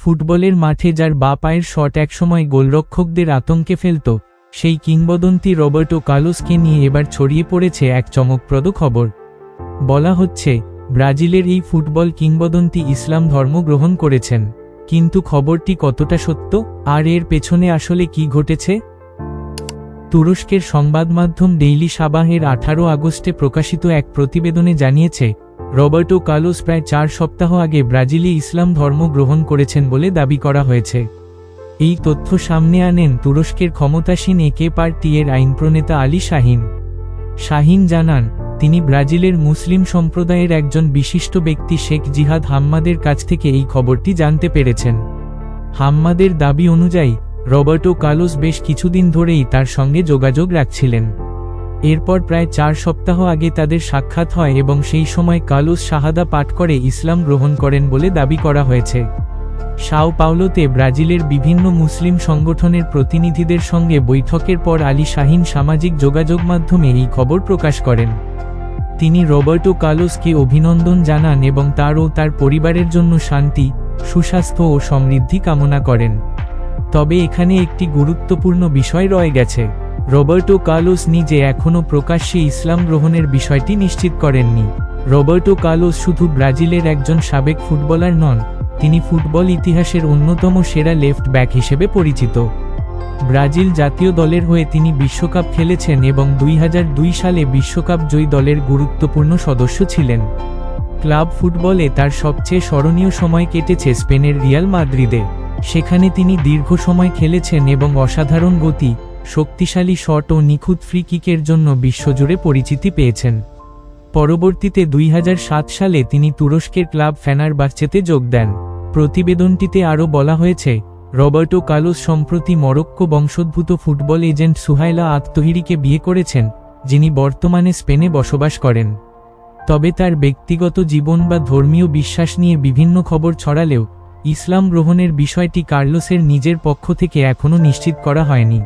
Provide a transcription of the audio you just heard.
ফুটবলের মাঠে যার বাঁ পায়ের শট একসময় গোলরক্ষকদের আতঙ্কে ফেলত, সেই কিংবদন্তি রবার্টো কার্লোসকে নিয়ে এবার ছড়িয়ে পড়েছে এক চমকপ্রদ খবর। বলা হচ্ছে, ব্রাজিলের এই ফুটবল কিংবদন্তি ইসলাম ধর্ম গ্রহণ করেছেন। কিন্তু খবরটি কতটা সত্য, আর এর পেছনে আসলে কি ঘটেছে? তুরস্কের সংবাদ মাধ্যম ডেইলি সাবাহের 18 আগস্টে প্রকাশিত এক প্রতিবেদনে জানিয়েছে, রবার্টো কার্লোস প্রায় 4 সপ্তাহ আগে ব্রাজিলে ইসলাম ধর্ম গ্রহণ করেছেন বলে দাবি করা হয়েছে। এই তথ্য সামনে আনেন তুরস্কের ক্ষমতাসীন একে পার্টি এর আইনপ্রণেতা আলী শাহিন। শাহিন জানান, তিনি ব্রাজিলের মুসলিম সম্প্রদায়ের একজন বিশিষ্ট ব্যক্তি শেখ জিহাদ হাম্মাদের কাছ থেকে এই খবরটি জানতে পেরেছেন। হাম্মাদের দাবি অনুযায়ী রবার্টো কার্লোস বেশ কিছুদিন ধরেই তার সঙ্গে যোগাযোগ রাখছিলেন। এরপর প্রায় 4 সপ্তাহ আগে তাদের সাক্ষাৎ হয় এবং সেই সময় কার্লোস শাহাদা পাঠ করে ইসলাম গ্রহণ করেন বলে দাবি করা হয়েছে। সাও পাওলোতে ব্রাজিলের বিভিন্ন মুসলিম সংগঠনের প্রতিনিধিদের সঙ্গে বৈঠকের পর আলী শাহিন সামাজিক যোগাযোগ মাধ্যমে এই খবর প্রকাশ করেন। তিনি রবার্টো কার্লোসকে অভিনন্দন জানান এবং তার ও তার পরিবারের জন্য শান্তি, সুস্বাস্থ্য ও সমৃদ্ধি কামনা করেন। তবে এখানে একটি গুরুত্বপূর্ণ বিষয় রয়ে গেছে। রবার্টো কার্লোস নিজে এখনও প্রকাশ্যে ইসলাম গ্রহণের বিষয়টি নিশ্চিত করেননি। রবার্টো কার্লোস শুধু ব্রাজিলের একজন সাবেক ফুটবলার নন, তিনি ফুটবল ইতিহাসের অন্যতম সেরা লেফট ব্যাক হিসেবে পরিচিত। ব্রাজিল জাতীয় দলের হয়ে তিনি বিশ্বকাপ খেলেছেন এবং 2002 সালে বিশ্বকাপ জয়ী দলের গুরুত্বপূর্ণ সদস্য ছিলেন। ক্লাব ফুটবলে তার সবচেয়ে স্মরণীয় সময় কেটেছে স্পেনের রিয়াল মাদ্রিদে। সেখানে তিনি দীর্ঘ সময় খেলেছেন এবং অসাধারণ গতি, শক্তিশালী শট ও নিখুঁত ফ্রি কিকের জন্য বিশ্বজুড়ে পরিচিতি পেয়েছেন। পরবর্তীতে 2007 সালে তিনি তুরস্কের ক্লাব ফেনারবাচেতে যোগ দেন। প্রতিবেদনটিতে আরও বলা হয়েছে, রবার্টো কার্লোস সম্প্রতি মরক্কো বংশোদ্ভূত ফুটবল এজেন্ট সুহাইলা আত-তহিরিকে বিয়ে করেছেন, যিনি বর্তমানে স্পেনে বসবাস করেন। তবে তার ব্যক্তিগত জীবন বা ধর্মীয় বিশ্বাস নিয়ে বিভিন্ন খবর ছড়ালেও ইসলাম গ্রহণের বিষয়টি কার্লোসের নিজের পক্ষ থেকে এখনও নিশ্চিত করা হয়নি।